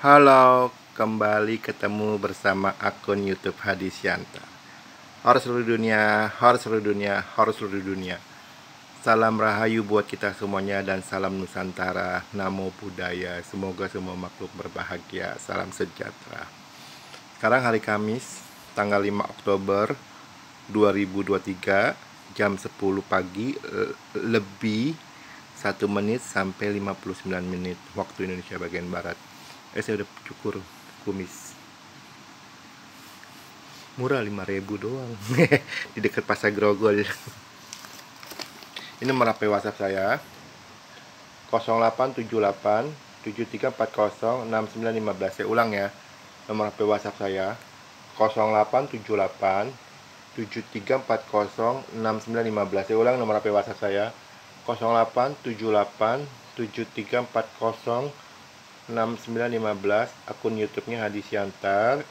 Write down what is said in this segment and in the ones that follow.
Halo, kembali ketemu bersama akun YouTube Hadisyanta. Horor seluruh dunia, horor seluruh dunia, horor seluruh dunia. Salam rahayu buat kita semuanya dan salam Nusantara. Namo Buddhaya. Semoga semua makhluk berbahagia. Salam sejahtera. Sekarang hari Kamis, tanggal 5 Oktober 2023, jam 10 pagi lebih 1 menit sampai 59 menit waktu Indonesia bagian Barat. Saya udah cukur kumis. Murah 5.000 doang. Di dekat Pasar Grogol. Ini nomor HP WhatsApp saya. 0878 7340 6915. Saya ulang ya. Nomor HP WhatsApp saya 0878 7340 6915. Saya ulang nomor HP WhatsApp saya 0878 7340 6915. Akun YouTube-nya Hadisyanta,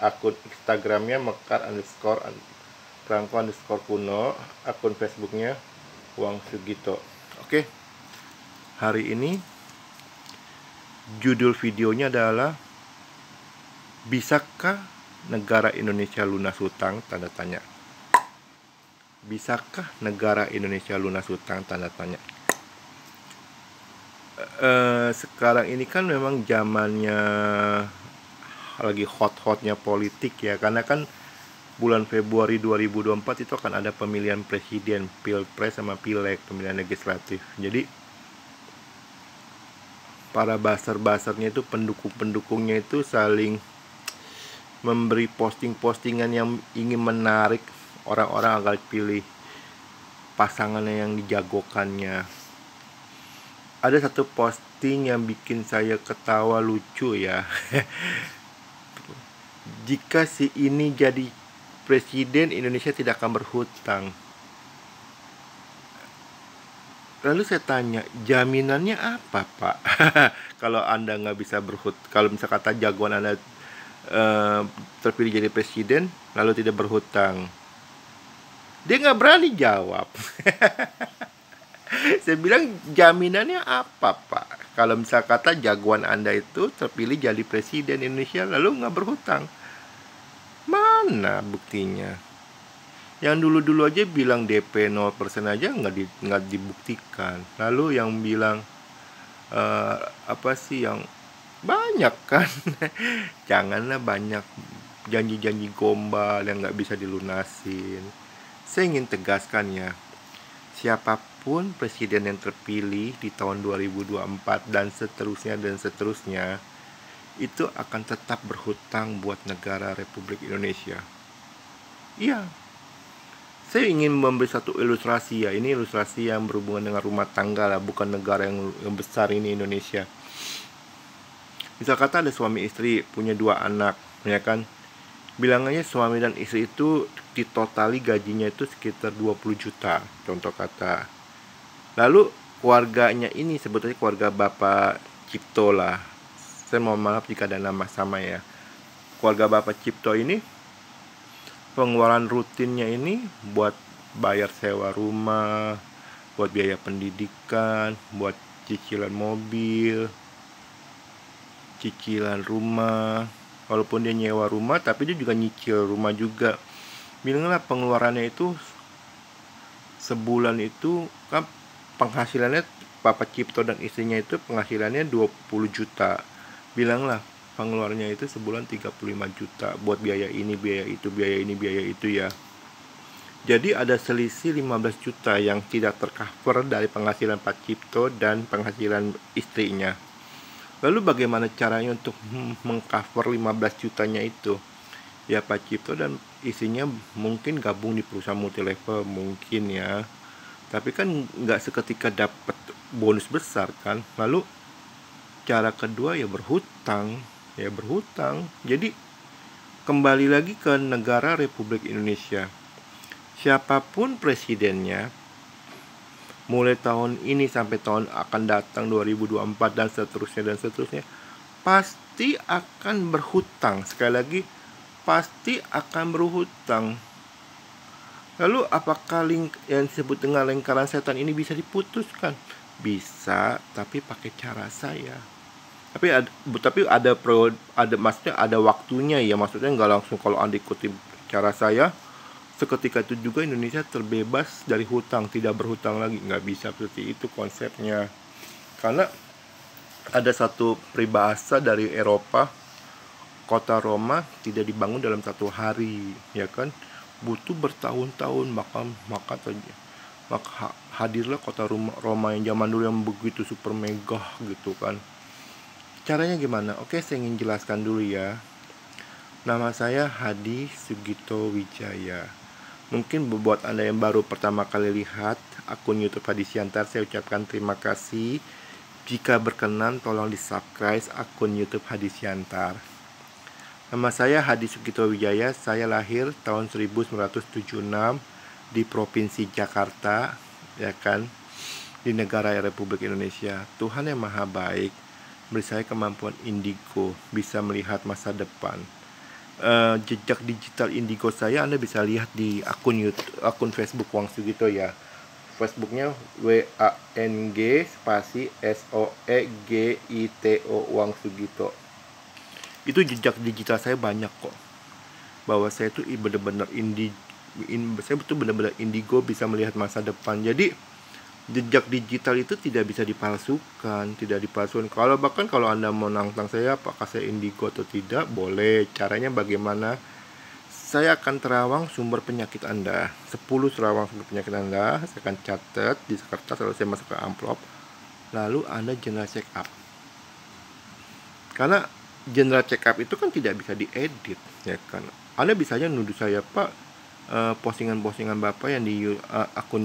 akun Instagram-nya mekar_prangko_kuno, akun Facebook-nya Wang Sugito. Oke. Hari ini judul videonya adalah bisakah negara Indonesia lunas hutang? Tanda tanya. Bisakah negara Indonesia lunas hutang? Tanda tanya. Sekarang ini kan memang zamannya lagi hot-hotnya politik ya, karena kan bulan Februari 2024 itu akan ada pemilihan presiden, pilpres sama pileg, pemilihan legislatif. Jadi para buzzer-buzzernya itu, pendukung-pendukungnya itu saling memberi posting-postingan yang ingin menarik orang-orang agar pilih pasangannya yang dijagokannya. Ada satu posting yang bikin saya ketawa lucu ya. Jika si ini jadi presiden, Indonesia tidak akan berhutang. Lalu saya tanya, jaminannya apa, Pak? Kalau Anda nggak bisa berhutang, kalau misalnya kata jagoan Anda terpilih jadi presiden, lalu tidak berhutang, dia nggak berani jawab. Saya bilang, jaminannya apa, Pak? Kalau misal kata jagoan Anda itu terpilih jadi presiden Indonesia lalu nggak berhutang, mana buktinya? Yang dulu-dulu aja bilang DP 0% aja nggak dibuktikan. Lalu yang bilang apa sih yang banyak kan? Janganlah banyak janji-janji gombal yang nggak bisa dilunasin. Saya ingin tegaskan ya, siapapun presiden yang terpilih di tahun 2024 dan seterusnya itu akan tetap berhutang buat negara Republik Indonesia. Iya. Saya ingin memberi satu ilustrasi ya. Ini ilustrasi yang berhubungan dengan rumah tangga lah, bukan negara yang besar ini, Indonesia. Misal kata ada suami istri punya 2 anak, ya kan? Bilangannya suami dan istri itu ditotali gajinya itu sekitar 20 juta, contoh kata. Lalu keluarganya ini sebetulnya keluarga Bapak Cipto lah. Saya mohon maaf jika ada nama sama ya. Keluarga Bapak Cipto ini pengeluaran rutinnya ini buat bayar sewa rumah, buat biaya pendidikan, buat cicilan mobil, cicilan rumah. Walaupun dia nyewa rumah, tapi dia juga nyicil rumah juga. Bilanglah pengeluarannya itu sebulan itu kan penghasilannya Bapak Cipto dan istrinya itu penghasilannya 20 juta. Bilanglah pengeluarannya itu sebulan 35 juta buat biaya ini, biaya itu, biaya ini, biaya itu ya. Jadi ada selisih 15 juta yang tidak tercover dari penghasilan Pak Cipto dan penghasilan istrinya. Lalu bagaimana caranya untuk mengcover 15 jutanya itu? Ya Pak Cipto dan istrinya mungkin gabung di perusahaan multilevel mungkin ya. Tapi kan nggak seketika dapat bonus besar kan. Lalu cara kedua ya berhutang. Jadi kembali lagi ke negara Republik Indonesia. Siapapun presidennya, mulai tahun ini sampai tahun akan datang 2024 dan seterusnya, pasti akan berhutang. Sekali lagi, pasti akan berhutang. Lalu apakah yang disebut dengan lingkaran setan ini bisa diputuskan? Bisa, tapi pakai cara saya. Tapi ada maksudnya ada waktunya ya, maksudnya nggak langsung kalau Anda ikuti cara saya seketika itu juga Indonesia terbebas dari hutang, tidak berhutang lagi. Nggak bisa seperti itu konsepnya. Karena ada satu peribahasa dari Eropa, kota Roma tidak dibangun dalam satu hari, ya kan? Butuh bertahun-tahun, maka hadirlah kota Roma yang zaman dulu yang begitu super megah gitu kan. Caranya gimana? Oke, saya ingin jelaskan dulu ya. Nama saya Hadi Sugito Wijaya. Mungkin buat Anda yang baru pertama kali lihat akun YouTube Hadi Siantar, saya ucapkan terima kasih. Jika berkenan, tolong di-subscribe akun YouTube Hadi Siantar. Nama saya Hadi Sugito Wijaya. Saya lahir tahun 1976 di Provinsi Jakarta, ya kan, di negara Republik Indonesia. Tuhan yang Maha Baik beri saya kemampuan indigo, bisa melihat masa depan. Jejak digital indigo saya Anda bisa lihat di akun Facebook Wang Sugito ya. Facebooknya WANG spasi SOEGITO Wang Sugito. Itu jejak digital saya banyak kok. Bahwa saya itu benar-benar indigo, bisa melihat masa depan. Jadi jejak digital itu tidak bisa dipalsukan, Kalau Anda mau nantang saya apakah saya indigo atau tidak, boleh. Caranya bagaimana? Saya akan terawang sumber penyakit Anda, 10 terawang sumber penyakit Anda. Saya akan catat di kertas, lalu saya masuk ke amplop. Lalu Anda general check up. Karena general check up itu kan tidak bisa diedit, ya kan? Anda bisa aja nuduh saya, Pak, postingan-postingan Bapak yang di akun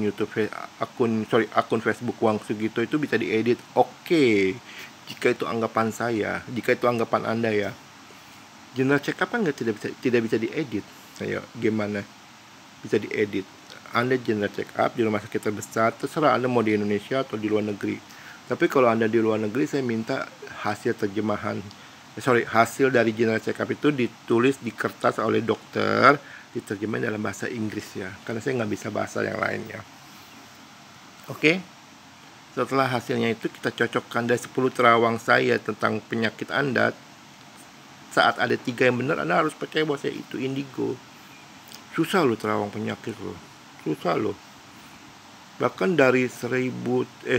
Facebook Wang Sugito itu bisa diedit. Oke, jika itu anggapan saya, jika itu anggapan Anda ya. General check up kan tidak bisa diedit. Ayo, gimana bisa diedit? Anda general check up di rumah sakit terbesar, terserah Anda mau di Indonesia atau di luar negeri. Tapi kalau Anda di luar negeri, saya minta hasil dari general check up itu ditulis di kertas oleh dokter, diterjemahin dalam bahasa Inggris ya, karena saya nggak bisa bahasa yang lainnya. Oke, setelah hasilnya itu kita cocokkan dari 10 terawang saya tentang penyakit Anda. Saat ada 3 yang benar, Anda harus percaya bahwa saya itu indigo. Susah loh terawang penyakit loh, susah loh. Bahkan dari 17.000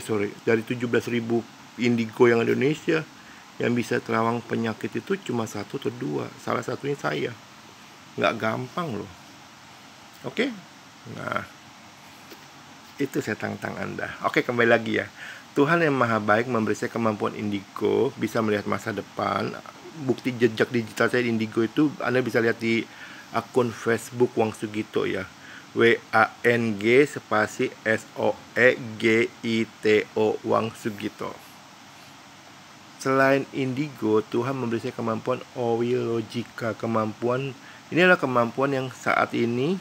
indigo yang ada di Indonesia, yang bisa terawang penyakit itu cuma 1 atau 2. Salah satunya saya. Nggak gampang loh. Oke? Nah, itu saya tantang Anda. Oke, kembali lagi ya. Tuhan yang Maha Baik memberi saya kemampuan indigo, bisa melihat masa depan. Bukti jejak digital saya indigo itu Anda bisa lihat di akun Facebook Wang Sugito ya. WANG spasi SOEGITO Wang Sugito. Selain indigo, Tuhan memberi saya kemampuan Oilogika. Ini adalah kemampuan yang saat ini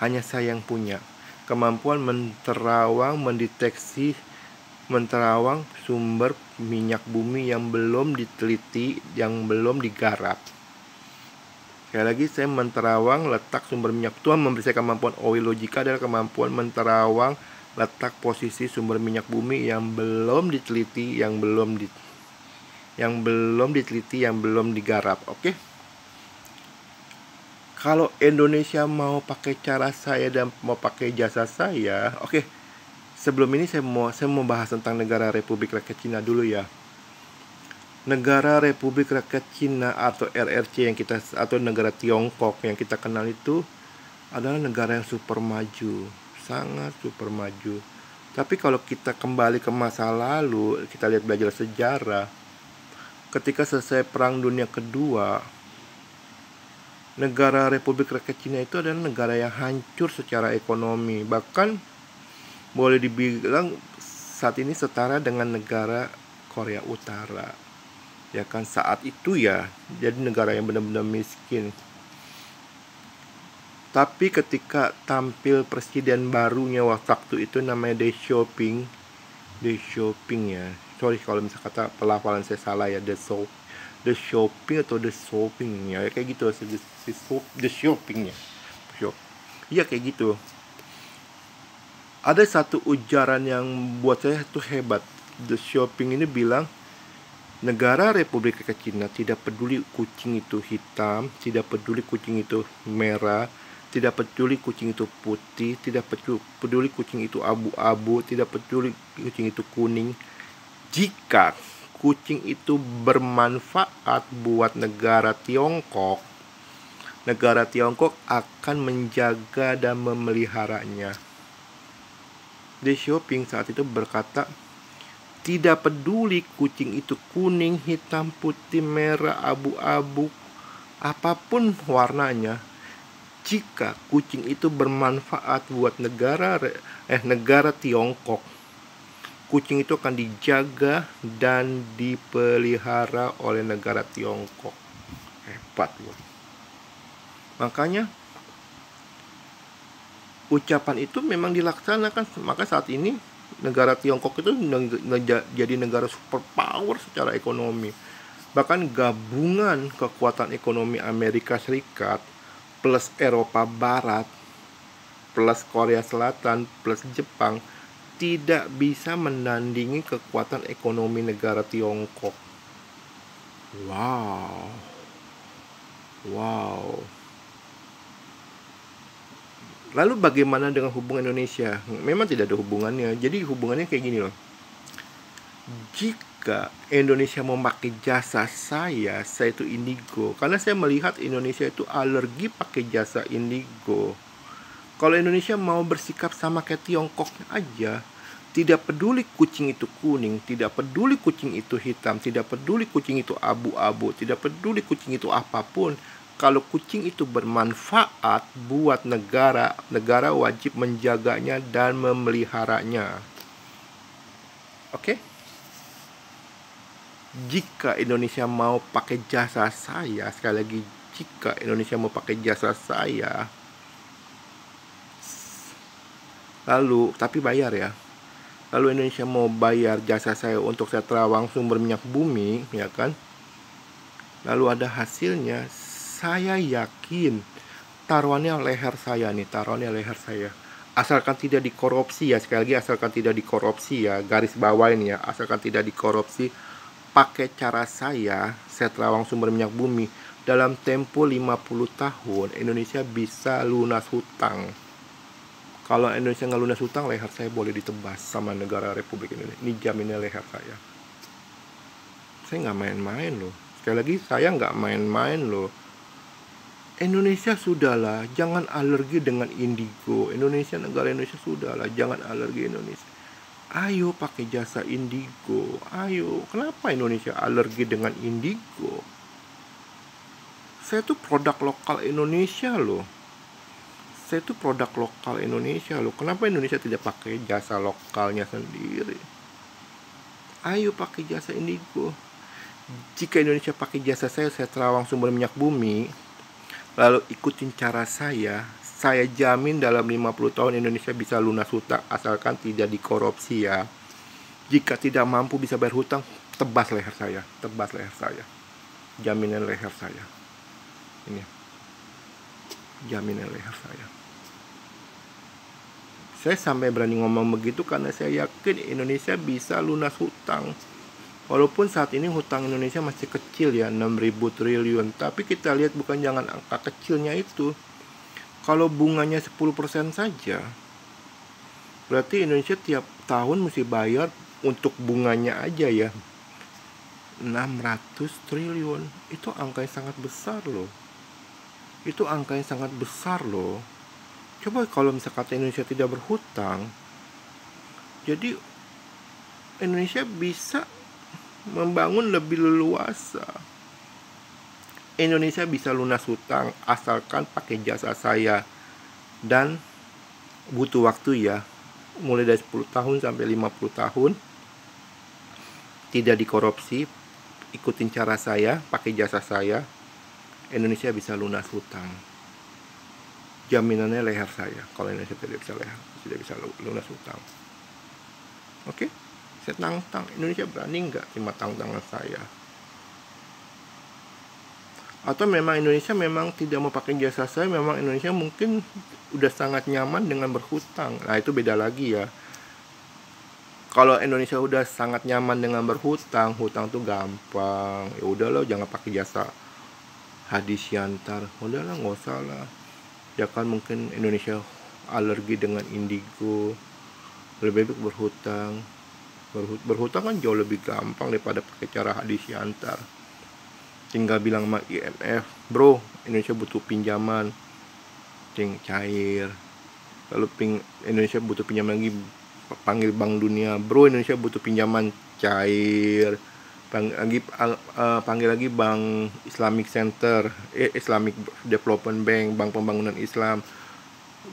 hanya saya yang punya. Kemampuan menterawang sumber minyak bumi yang belum diteliti, yang belum digarap. Sekali lagi, saya menterawang letak sumber minyak. Tuhan memberi saya kemampuan Oilogika, adalah kemampuan menterawang letak posisi sumber minyak bumi yang belum diteliti, yang belum digarap. Oke? Kalau Indonesia mau pakai cara saya dan mau pakai jasa saya, oke. Sebelum ini saya mau bahas tentang negara Republik Rakyat Cina dulu ya. Negara Republik Rakyat Cina atau RRC atau negara Tiongkok yang kita kenal itu adalah negara yang super maju, sangat super maju. Tapi kalau kita kembali ke masa lalu, kita lihat belajar sejarah, ketika selesai Perang Dunia Kedua, negara Republik Rakyat Cina itu adalah negara yang hancur secara ekonomi. Bahkan boleh dibilang saat ini setara dengan negara Korea Utara. Ya kan, saat itu ya, jadi negara yang benar-benar miskin. Tapi ketika tampil presiden barunya waktu itu namanya Deng Xiaoping ya. Sorry kalau misalnya kata pelafalan saya salah ya, The Shopping atau The Shopping ya, kayak gitu The Shopping ya. Iya kayak gitu. Ada satu ujaran yang buat saya tuh hebat. The Shopping ini bilang, Negara Republik Rakyat Cina tidak peduli kucing itu hitam, tidak peduli kucing itu merah, tidak peduli kucing itu putih, tidak peduli kucing itu abu-abu, tidak peduli kucing itu kuning. Jika kucing itu bermanfaat buat negara Tiongkok akan menjaga dan memeliharanya. Deng Xiaoping saat itu berkata, tidak peduli kucing itu kuning, hitam, putih, merah, abu-abu, apapun warnanya, jika kucing itu bermanfaat buat negara Tiongkok, kucing itu akan dijaga dan dipelihara oleh negara Tiongkok. Hebat loh. Makanya ucapan itu memang dilaksanakan. Maka saat ini negara Tiongkok itu jadi negara superpower secara ekonomi. Bahkan gabungan kekuatan ekonomi Amerika Serikat plus Eropa Barat plus Korea Selatan plus Jepang tidak bisa menandingi kekuatan ekonomi negara Tiongkok. Wow. Lalu bagaimana dengan hubungan Indonesia? Memang tidak ada hubungannya. Jadi hubungannya kayak gini loh. Jika Indonesia memakai jasa saya itu Indigo. Karena saya melihat Indonesia itu alergi pakai jasa Indigo. Kalau Indonesia mau bersikap sama kayak Tiongkok aja, tidak peduli kucing itu kuning, tidak peduli kucing itu hitam, tidak peduli kucing itu abu-abu, tidak peduli kucing itu apapun. Kalau kucing itu bermanfaat buat negara, negara wajib menjaganya dan memeliharanya. Oke? Jika Indonesia mau pakai jasa saya, sekali lagi, jika Indonesia mau pakai jasa saya, lalu, tapi bayar ya. Lalu Indonesia mau bayar jasa saya untuk saya terawang sumber minyak bumi, ya kan? Lalu ada hasilnya, saya yakin taruhannya leher saya. Asalkan tidak dikorupsi ya, sekali lagi asalkan tidak dikorupsi ya, garis bawah ini ya, asalkan tidak dikorupsi. Pakai cara saya terawang sumber minyak bumi, dalam tempo 50 tahun Indonesia bisa lunas hutang. Kalau Indonesia nggak lunas hutang, leher saya boleh ditebas sama negara Republik Indonesia. Ini jaminnya leher saya. Saya nggak main-main loh. Sekali lagi, saya nggak main-main loh. Indonesia sudahlah, jangan alergi dengan Indigo. Negara Indonesia sudahlah, jangan alergi Indonesia. Ayo pakai jasa Indigo. Ayo, kenapa Indonesia alergi dengan Indigo? Saya tuh produk lokal Indonesia loh. Kenapa Indonesia tidak pakai jasa lokalnya sendiri? Ayo pakai jasa Indigo. Jika Indonesia pakai jasa saya terawang sumber minyak bumi, lalu ikutin cara saya jamin dalam 50 tahun Indonesia bisa lunas hutang asalkan tidak dikorupsi ya. Jika tidak mampu bisa bayar hutang, tebas leher saya. Jaminan leher saya. Ini. Jaminan leher saya. Saya sampai berani ngomong begitu karena saya yakin Indonesia bisa lunas hutang. Walaupun saat ini hutang Indonesia masih kecil ya, 6.000 triliun. Tapi kita lihat bukan jangan angka kecilnya itu. Kalau bunganya 10% saja, berarti Indonesia tiap tahun mesti bayar untuk bunganya aja ya 600 triliun. Itu angka yang sangat besar loh. Coba kalau misalkan kata Indonesia tidak berhutang, jadi Indonesia bisa membangun lebih leluasa. Indonesia bisa lunas hutang asalkan pakai jasa saya. Dan butuh waktu ya, mulai dari 10 tahun sampai 50 tahun. Tidak dikorupsi, ikutin cara saya, pakai jasa saya, Indonesia bisa lunas hutang. Jaminannya leher saya. Kalau Indonesia tidak bisa lunas hutang. Oke? Saya tantang, Indonesia berani nggak terima tantangan saya? Atau memang Indonesia memang tidak mau pakai jasa saya, memang Indonesia mungkin udah sangat nyaman dengan berhutang. Nah itu beda lagi ya. Kalau Indonesia udah sangat nyaman dengan berhutang, hutang tuh gampang. Ya udahlah, jangan pakai jasa Hadi Siantar. Udahlah, nggak usah lah. Ya kan mungkin Indonesia alergi dengan indigo. Lebih baik berhutang. Berhutang kan jauh lebih gampang daripada pakai cara Hadi Siantar. Tinggal bilang sama IMF, bro, Indonesia butuh pinjaman, cair. Lalu Indonesia butuh pinjaman lagi, panggil Bank Dunia, bro, Indonesia butuh pinjaman, cair. Panggil lagi Bank Islamic Center, Islamic Development Bank, Bank Pembangunan Islam,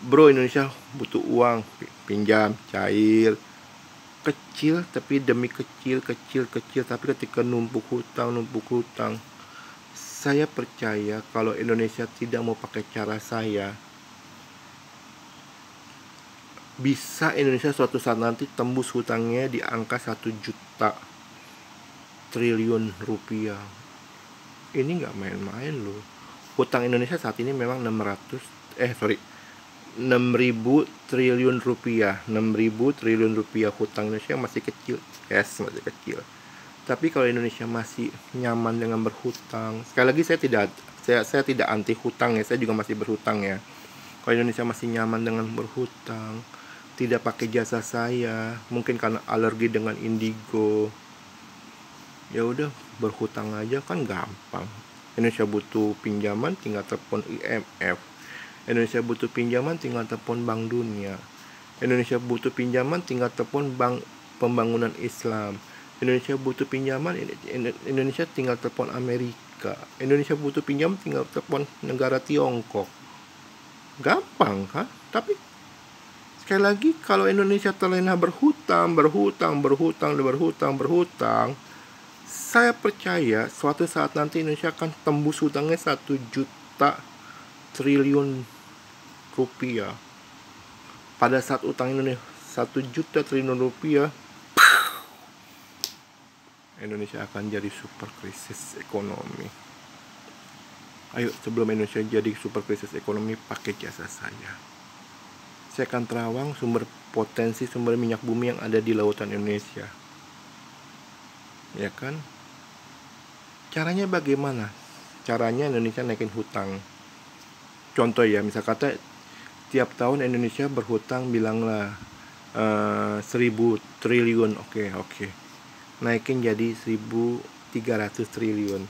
bro, Indonesia butuh uang, pinjam, cair. Kecil tapi demi kecil, tapi ketika numpuk hutang, saya percaya kalau Indonesia tidak mau pakai cara saya, bisa Indonesia suatu saat nanti tembus hutangnya di angka 1 juta triliun rupiah. Ini nggak main-main loh. Hutang Indonesia saat ini memang 6.000 triliun rupiah. 6.000 triliun rupiah hutang Indonesia masih kecil. Yes, masih kecil. Tapi kalau Indonesia masih nyaman dengan berhutang, sekali lagi saya tidak anti hutang ya, saya juga masih berhutang ya. Kalau Indonesia masih nyaman dengan berhutang, tidak pakai jasa saya, mungkin karena alergi dengan indigo, ya udah berhutang aja kan gampang. Indonesia butuh pinjaman, tinggal telepon IMF. Indonesia butuh pinjaman, tinggal telepon Bank Dunia. Indonesia butuh pinjaman, tinggal telepon Bank Pembangunan Islam. Indonesia butuh pinjaman, Indonesia tinggal telepon Amerika. Indonesia butuh pinjaman, tinggal telepon negara Tiongkok. Gampang kan? Tapi sekali lagi, kalau Indonesia terlena berhutang, saya percaya suatu saat nanti Indonesia akan tembus hutangnya 1 juta triliun rupiah. Pada saat utang Indonesia 1 juta triliun rupiah, Indonesia akan jadi super krisis ekonomi. Ayo, sebelum Indonesia jadi super krisis ekonomi, pakai jasa saya. Saya akan terawang potensi sumber minyak bumi yang ada di lautan Indonesia. Ya kan? Caranya bagaimana? Caranya Indonesia naikin hutang. Contoh ya, misal kata tiap tahun Indonesia berhutang, bilanglah 1.000 triliun. Oke. Naikin jadi 1.300 triliun.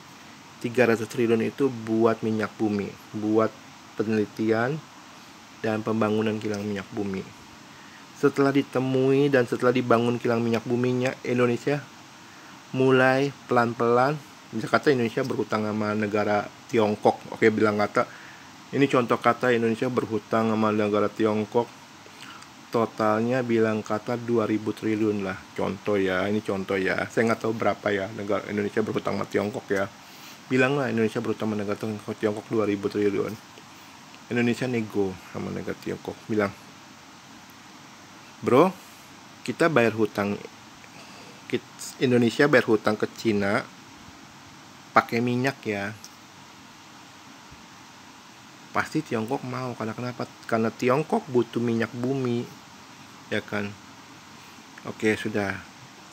300 triliun itu buat minyak bumi, buat penelitian dan pembangunan kilang minyak bumi. Setelah ditemui dan setelah dibangun kilang minyak buminya, Indonesia mulai pelan-pelan, bisa kata Indonesia berhutang sama negara Tiongkok. Oke, bilang kata, ini contoh kata Indonesia berhutang sama negara Tiongkok, totalnya bilang kata 2.000 triliun lah. Contoh ya, ini contoh ya. Saya nggak tahu berapa ya negara Indonesia berhutang sama Tiongkok ya. Bilanglah Indonesia berhutang sama negara Tiongkok 2.000 triliun. Indonesia nego sama negara Tiongkok, bilang, bro, kita bayar hutang, Indonesia bayar hutang ke Cina pakai minyak ya. Pasti Tiongkok mau, karena kenapa? Karena Tiongkok butuh minyak bumi, ya kan? Oke, sudah.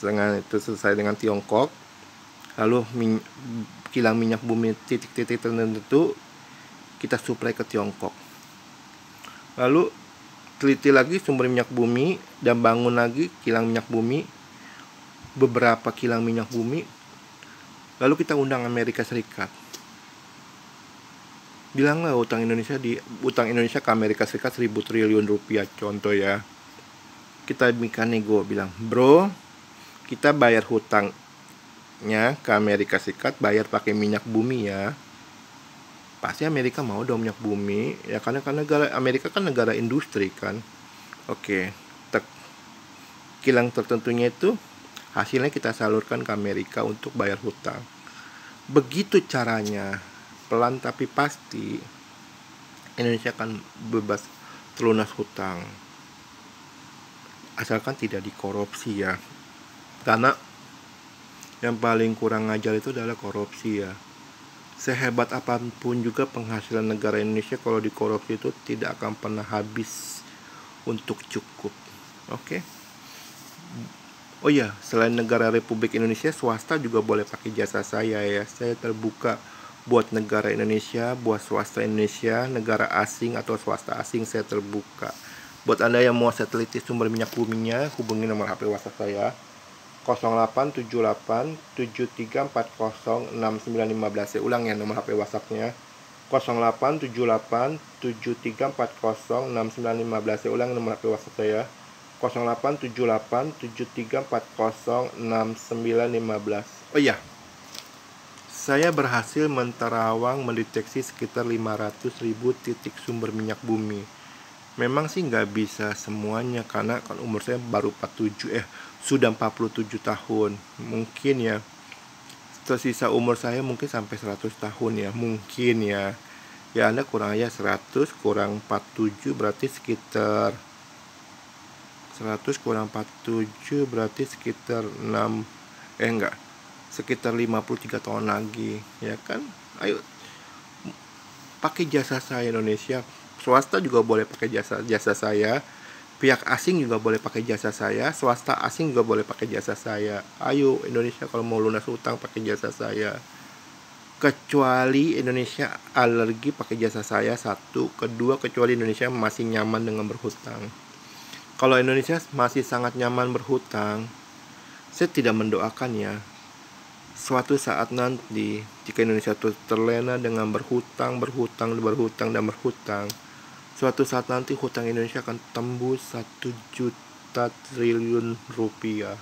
Dengan itu selesai dengan Tiongkok, lalu kilang minyak bumi titik-titik tertentu kita suplai ke Tiongkok. Lalu teliti lagi sumber minyak bumi dan bangun lagi kilang minyak bumi, beberapa kilang minyak bumi. Lalu kita undang Amerika Serikat. Bilanglah utang Indonesia ke Amerika Serikat 1.000 triliun rupiah, contoh ya. Kita bikin nego, bilang, bro, kita bayar hutangnya ke Amerika Serikat, bayar pakai minyak bumi ya. Pasti Amerika mau dong minyak bumi ya, karena Amerika kan negara industri kan. Oke, kilang tertentunya itu hasilnya kita salurkan ke Amerika untuk bayar hutang. Begitu caranya, pelan tapi pasti Indonesia akan bebas terlunas hutang, asalkan tidak dikorupsi ya. Karena yang paling kurang ajar itu adalah korupsi ya. Sehebat apapun juga penghasilan negara Indonesia, kalau dikorupsi itu tidak akan pernah habis untuk cukup. Oke. Oh iya, selain negara Republik Indonesia, swasta juga boleh pakai jasa saya ya. Saya terbuka buat negara Indonesia, buat swasta Indonesia, negara asing atau swasta asing, saya terbuka. Buat Anda yang mau saya teliti sumber minyak buminya, hubungi nomor HP WhatsApp saya 0878 7340 6915. Saya ulang ya nomor HP WhatsAppnya 0878 7340 6915. Saya ulang nomor HP WhatsApp saya 0878 7340 6915. Oh iya, saya berhasil menterawang mendeteksi sekitar 500.000 titik sumber minyak bumi. Memang sih nggak bisa semuanya karena kan umur saya baru 47, sudah 47 tahun. Mungkin ya tersisa umur saya mungkin sampai 100 tahun ya, mungkin ya. Ya Anda kurang aja 100 kurang 47 berarti sekitar 100 kurang 47 berarti sekitar 6 enggak, sekitar 53 tahun lagi, ya kan? Ayo pakai jasa saya Indonesia. Swasta juga boleh pakai jasa saya. Pihak asing juga boleh pakai jasa saya. Swasta asing juga boleh pakai jasa saya. Ayo Indonesia kalau mau lunas utang pakai jasa saya. Kecuali Indonesia alergi pakai jasa saya, satu. Kedua, kecuali Indonesia masih nyaman dengan berhutang. Kalau Indonesia masih sangat nyaman berhutang, saya tidak mendoakannya. Suatu saat nanti, jika Indonesia terlena dengan berhutang, suatu saat nanti hutang Indonesia akan tembus 1 juta triliun rupiah.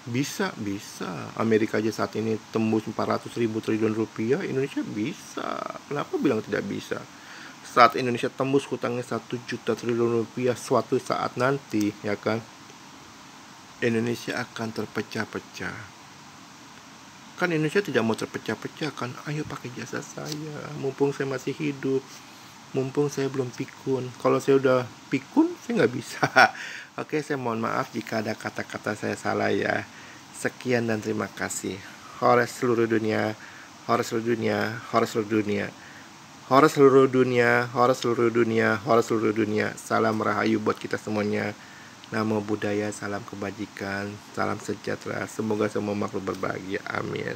Bisa. Amerika aja saat ini tembus 400.000 triliun rupiah, Indonesia bisa. Kenapa bilang tidak bisa? Saat Indonesia tembus hutangnya 1 juta triliun rupiah suatu saat nanti, ya kan, Indonesia akan terpecah-pecah. Kan Indonesia tidak mau terpecah-pecah kan? Ayo pakai jasa saya, mumpung saya masih hidup, mumpung saya belum pikun. Kalau saya udah pikun, saya nggak bisa. Oke, saya mohon maaf jika ada kata-kata saya salah ya. Sekian dan terima kasih. Hore seluruh dunia, hore seluruh dunia, hore seluruh dunia. Hore seluruh dunia, hore seluruh dunia, hore seluruh dunia. Salam rahayu buat kita semuanya. Namo Buddhaya, salam kebajikan, salam sejahtera. Semoga semua makhluk berbahagia. Amin.